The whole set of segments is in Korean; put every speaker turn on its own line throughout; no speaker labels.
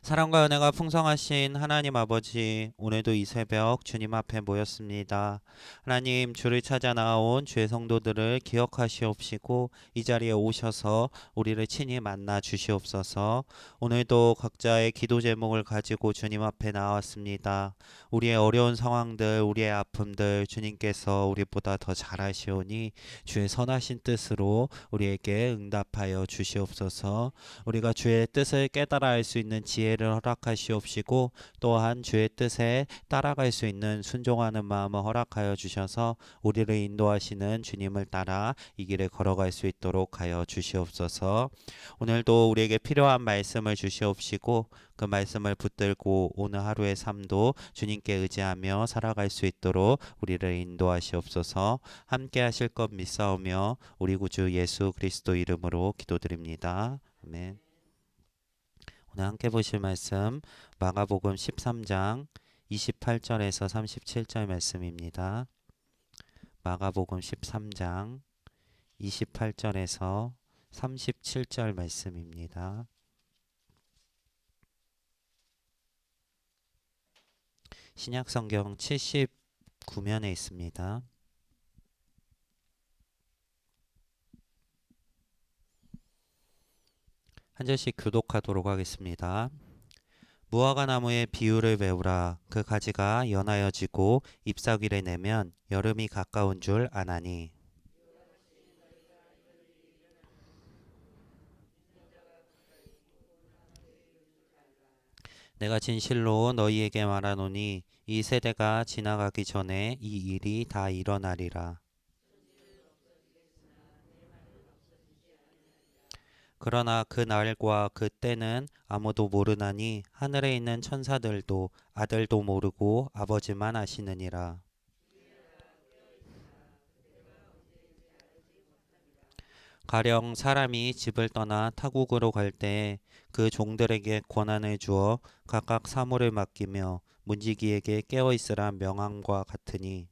사랑과 은혜가 풍성하신 하나님 아버지, 오늘도 이 새벽 주님 앞에 모였습니다. 하나님, 주를 찾아 나온 주의 성도들을 기억하시옵시고 이 자리에 오셔서 우리를 친히 만나 주시옵소서. 오늘도 각자의 기도 제목을 가지고 주님 앞에 나왔습니다. 우리의 어려운 상황들, 우리의 아픔들 주님께서 우리보다 더 잘하시오니 주의 선하신 뜻으로 우리에게 응답하여 주시옵소서. 우리가 주의 뜻을 깨달아 알 수 있는 지혜를 허락하시옵시고 또한 주의 뜻에 따라갈 수 있는 순종하는 마음을 허락하여 주셔서 우리를 인도하시는 주님을 따라 이 길을 걸어갈 수 있도록 하여 주시옵소서. 오늘도 우리에게 필요한 말씀을 주시옵시고 그 말씀을 붙들고 오늘 하루의 삶도 주님께 의지하며 살아갈 수 있도록 우리를 인도하시옵소서. 함께 하실 것 믿사오며 우리 구주 예수 그리스도 이름으로 기도드립니다. 아멘. 오늘 함께 보실 말씀 마가복음 13장 28절에서 37절 말씀입니다. 마가복음 13장 28절에서 37절 말씀입니다. 신약성경 79면에 있습니다. 한 절씩 교독하도록 하겠습니다. 무화과 나무의 비유를 배우라. 그 가지가 연하여지고 잎사귀를 내면 여름이 가까운 줄 아나니. 내가 진실로 너희에게 말하노니 이 세대가 지나가기 전에 이 일이 다 일어나리라. 그러나 그 날과 그 때는 아무도 모르나니 하늘에 있는 천사들도 아들도 모르고 아버지만 아시느니라. 가령 사람이 집을 떠나 타국으로 갈 때 그 종들에게 권한을 주어 각각 사물을 맡기며 문지기에게 깨어 있으라 명함과 같으니,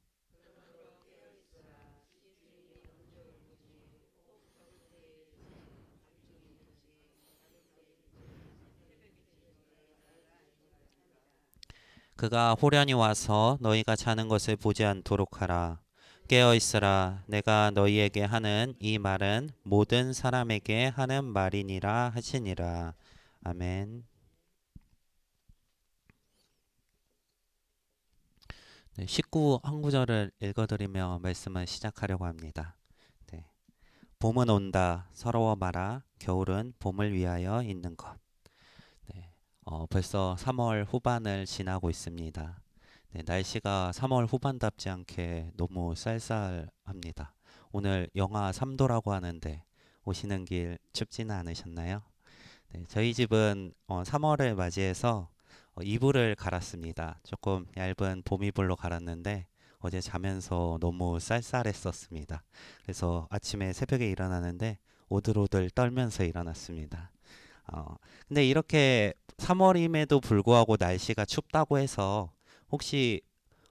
그가 호련히 와서 너희가 자는 것을 보지 않도록 하라. 깨어 있으라. 내가 너희에게 하는 이 말은 모든 사람에게 하는 말이니라 하시니라. 아멘. 네, 19 한 구절을 읽어드리며 말씀을 시작하려고 합니다. 네. 봄은 온다. 서러워 마라. 겨울은 봄을 위하여 있는 것. 네. 벌써 3월 후반을 지나고 있습니다. 네, 날씨가 3월 후반답지 않게 너무 쌀쌀합니다. 오늘 영하 3도라고 하는데 오시는 길 춥지는 않으셨나요? 네, 저희 집은 3월을 맞이해서 이불을 갈았습니다. 조금 얇은 봄이불로 갈았는데 어제 자면서 너무 쌀쌀했었습니다. 그래서 아침에 새벽에 일어나는데 오들오들 떨면서 일어났습니다. 어, 근데 이렇게 3월임에도 불구하고 날씨가 춥다고 해서 혹시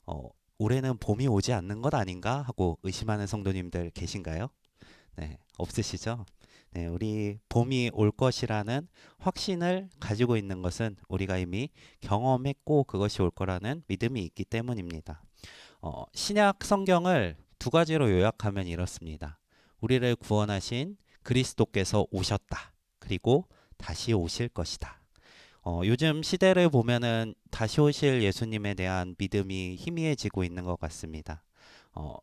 어, 올해는 봄이 오지 않는 것 아닌가 하고 의심하는 성도님들 계신가요? 네, 없으시죠? 네, 우리 봄이 올 것이라는 확신을 가지고 있는 것은 우리가 이미 경험했고 그것이 올 거라는 믿음이 있기 때문입니다. 신약 성경을 두 가지로 요약하면 이렇습니다. 우리를 구원하신 그리스도께서 오셨다. 그리고 다시 오실 것이다. 요즘 시대를 보면은 다시 오실 예수님에 대한 믿음이 희미해지고 있는 것 같습니다.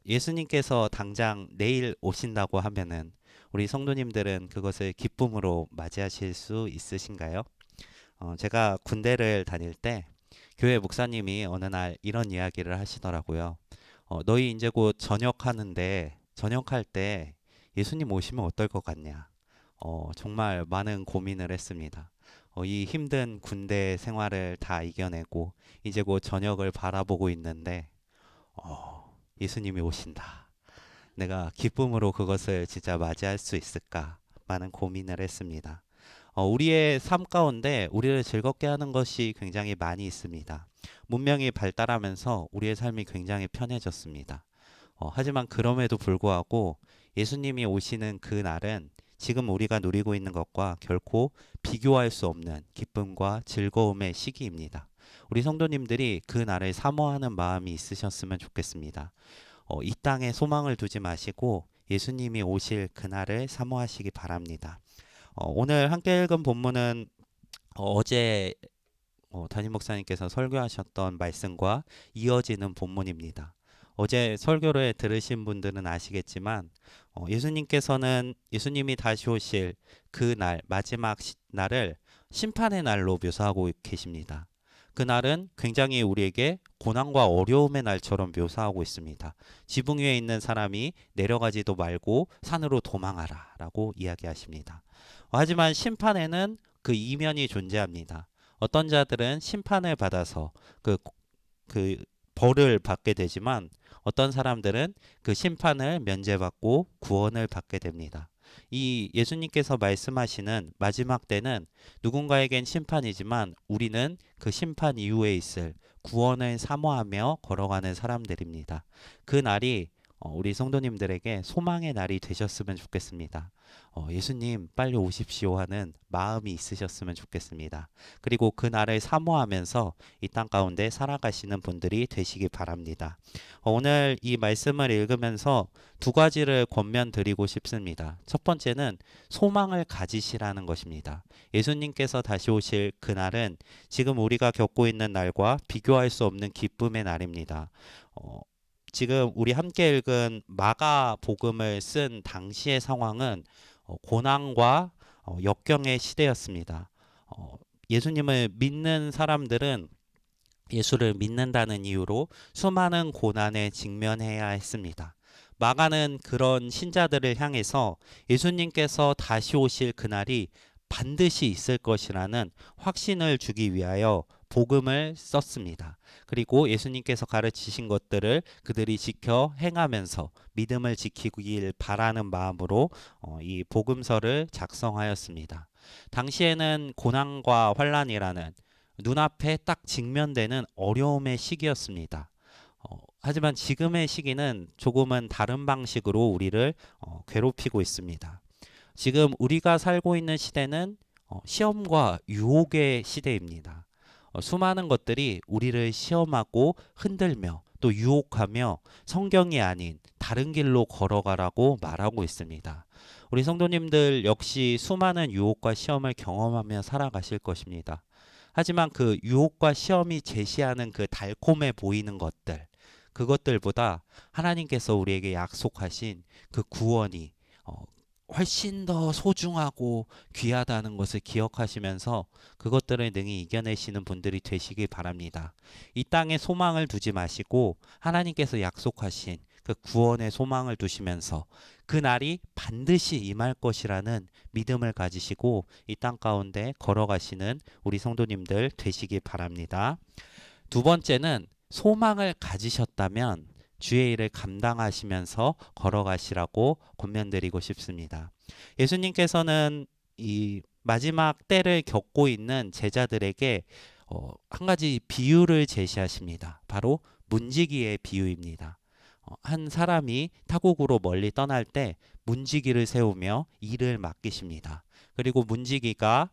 예수님께서 당장 내일 오신다고 하면은 우리 성도님들은 그것을 기쁨으로 맞이하실 수 있으신가요? 제가 군대를 다닐 때 교회 목사님이 어느 날 이런 이야기를 하시더라고요. 너희 이제 곧 전역하는데 전역할 때 예수님 오시면 어떨 것 같냐? 정말 많은 고민을 했습니다. 이 힘든 군대 생활을 다 이겨내고 이제 곧 전역을 바라보고 있는데 예수님이 오신다. 내가 기쁨으로 그것을 진짜 맞이할 수 있을까? 많은 고민을 했습니다. 우리의 삶 가운데 우리를 즐겁게 하는 것이 굉장히 많이 있습니다. 문명이 발달하면서 우리의 삶이 굉장히 편해졌습니다. 하지만 그럼에도 불구하고 예수님이 오시는 그 날은 지금 우리가 누리고 있는 것과 결코 비교할 수 없는 기쁨과 즐거움의 시기입니다. 우리 성도님들이 그 날을 사모하는 마음이 있으셨으면 좋겠습니다. 이 땅에 소망을 두지 마시고 예수님이 오실 그날을 사모하시기 바랍니다. 오늘 함께 읽은 본문은 어제 담임 목사님께서 설교하셨던 말씀과 이어지는 본문입니다. 어제 설교를 들으신 분들은 아시겠지만 예수님께서는 예수님이 다시 오실 그 날, 마지막 날을 심판의 날로 묘사하고 계십니다. 그날은 굉장히 우리에게 고난과 어려움의 날처럼 묘사하고 있습니다. 지붕 위에 있는 사람이 내려가지도 말고 산으로 도망하라 라고 이야기하십니다. 하지만 심판에는 그 이면이 존재합니다. 어떤 자들은 심판을 받아서 그 벌을 받게 되지만 어떤 사람들은 그 심판을 면제받고 구원을 받게 됩니다. 이 예수님께서 말씀하시는 마지막 때는 누군가에겐 심판이지만 우리는 그 심판 이후에 있을 구원을 사모하며 걸어가는 사람들입니다. 그 날이 우리 성도님들에게 소망의 날이 되셨으면 좋겠습니다. 예수님 빨리 오십시오 하는 마음이 있으셨으면 좋겠습니다. 그리고 그 날을 사모하면서 이 땅 가운데 살아가시는 분들이 되시기 바랍니다. 오늘 이 말씀을 읽으면서 두 가지를 권면드리고 싶습니다. 첫 번째는 소망을 가지시라는 것입니다. 예수님께서 다시 오실 그날은 지금 우리가 겪고 있는 날과 비교할 수 없는 기쁨의 날입니다. 지금 우리 함께 읽은 마가복음을 쓴 당시의 상황은 고난과 역경의 시대였습니다. 예수님을 믿는 사람들은 예수를 믿는다는 이유로 수많은 고난에 직면해야 했습니다. 마가는 그런 신자들을 향해서 예수님께서 다시 오실 그날이 반드시 있을 것이라는 확신을 주기 위하여 복음을 썼습니다. 그리고 예수님께서 가르치신 것들을 그들이 지켜 행하면서 믿음을 지키길 바라는 마음으로 이 복음서를 작성하였습니다. 당시에는 고난과 환난이라는 눈앞에 딱 직면되는 어려움의 시기였습니다. 하지만 지금의 시기는 조금은 다른 방식으로 우리를 괴롭히고 있습니다. 지금 우리가 살고 있는 시대는 시험과 유혹의 시대입니다. 수많은 것들이 우리를 시험하고 흔들며 또 유혹하며 성경이 아닌 다른 길로 걸어가라고 말하고 있습니다. 우리 성도님들 역시 수많은 유혹과 시험을 경험하며 살아가실 것입니다. 하지만 그 유혹과 시험이 제시하는 그 달콤해 보이는 것들, 그것들보다 하나님께서 우리에게 약속하신 그 구원이 훨씬 더 소중하고 귀하다는 것을 기억하시면서 그것들을 능히 이겨내시는 분들이 되시기 바랍니다. 이 땅에 소망을 두지 마시고 하나님께서 약속하신 그 구원의 소망을 두시면서 그 날이 반드시 임할 것이라는 믿음을 가지시고 이 땅 가운데 걸어가시는 우리 성도님들 되시기 바랍니다. 두 번째는 소망을 가지셨다면 주의 일을 감당하시면서 걸어가시라고 권면드리고 싶습니다. 예수님께서는 이 마지막 때를 겪고 있는 제자들에게 한 가지 비유를 제시하십니다. 바로 문지기의 비유입니다. 한 사람이 타국으로 멀리 떠날 때 문지기를 세우며 일을 맡기십니다. 그리고 문지기가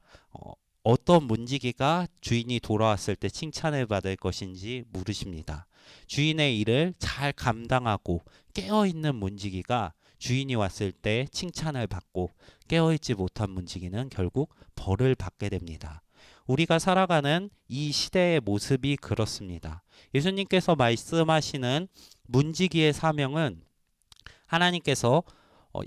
어떤 문지기가 주인이 돌아왔을 때 칭찬을 받을 것인지 물으십니다. 주인의 일을 잘 감당하고 깨어있는 문지기가 주인이 왔을 때 칭찬을 받고 깨어있지 못한 문지기는 결국 벌을 받게 됩니다. 우리가 살아가는 이 시대의 모습이 그렇습니다. 예수님께서 말씀하시는 문지기의 사명은 하나님께서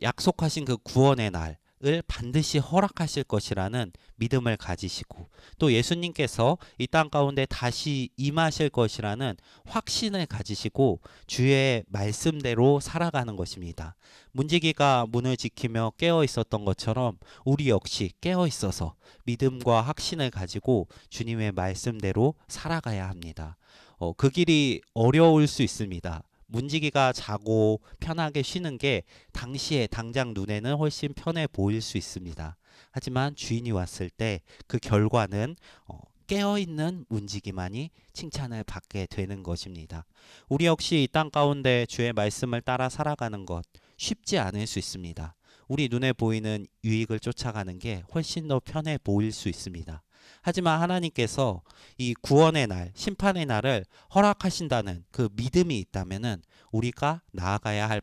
약속하신 그 구원의 날을 반드시 허락하실 것이라는 믿음을 가지시고 또 예수님께서 이 땅 가운데 다시 임하실 것이라는 확신을 가지시고 주의 말씀대로 살아가는 것입니다. 문지기가 문을 지키며 깨어 있었던 것처럼 우리 역시 깨어 있어서 믿음과 확신을 가지고 주님의 말씀대로 살아가야 합니다. 그 길이 어려울 수 있습니다. 문지기가 자고 편하게 쉬는 게 당시에 당장 눈에는 훨씬 편해 보일 수 있습니다. 하지만 주인이 왔을 때 그 결과는 깨어있는 문지기만이 칭찬을 받게 되는 것입니다. 우리 역시 이 땅 가운데 주의 말씀을 따라 살아가는 것 쉽지 않을 수 있습니다. 우리 눈에 보이는 유익을 쫓아가는 게 훨씬 더 편해 보일 수 있습니다. 하지만 하나님께서 이 구원의 날, 심판의 날을 허락하신다는 그 믿음이 있다면은 우리가 나아가야 할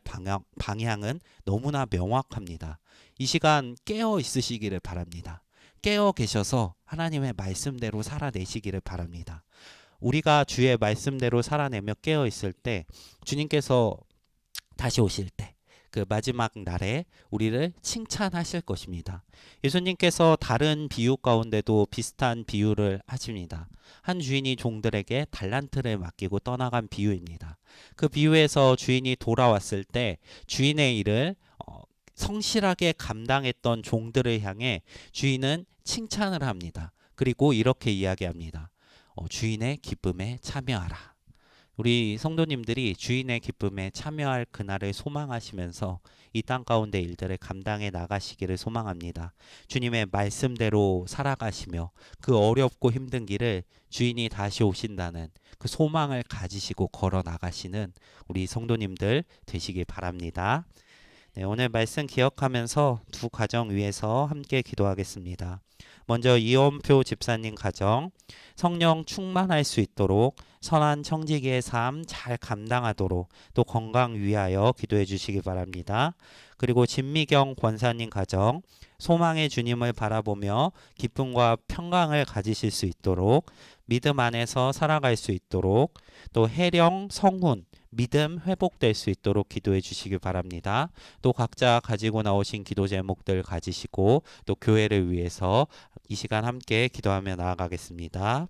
방향은 너무나 명확합니다. 이 시간 깨어 있으시기를 바랍니다. 깨어 계셔서 하나님의 말씀대로 살아내시기를 바랍니다. 우리가 주의 말씀대로 살아내며 깨어 있을 때 주님께서 다시 오실 때 그 마지막 날에 우리를 칭찬하실 것입니다. 예수님께서 다른 비유 가운데도 비슷한 비유를 하십니다. 한 주인이 종들에게 달란트를 맡기고 떠나간 비유입니다. 그 비유에서 주인이 돌아왔을 때 주인의 일을 성실하게 감당했던 종들을 향해 주인은 칭찬을 합니다. 그리고 이렇게 이야기합니다. 주인의 기쁨에 참여하라. 우리 성도님들이 주인의 기쁨에 참여할 그날을 소망하시면서 이 땅 가운데 일들을 감당해 나가시기를 소망합니다. 주님의 말씀대로 살아가시며 그 어렵고 힘든 길을 주인이 다시 오신다는 그 소망을 가지시고 걸어 나가시는 우리 성도님들 되시길 바랍니다. 네, 오늘 말씀 기억하면서 두 가정 위해서 함께 기도하겠습니다. 먼저 이원표 집사님 가정, 성령 충만할 수 있도록 선한 청지기의 삶 잘 감당하도록 또 건강 위하여 기도해 주시기 바랍니다. 그리고 진미경 권사님 가정, 소망의 주님을 바라보며 기쁨과 평강을 가지실 수 있도록 믿음 안에서 살아갈 수 있도록 또 해령 성훈 믿음 회복될 수 있도록 기도해 주시기 바랍니다. 또 각자 가지고 나오신 기도 제목들 가지시고 또 교회를 위해서 이 시간 함께 기도하며 나아가겠습니다.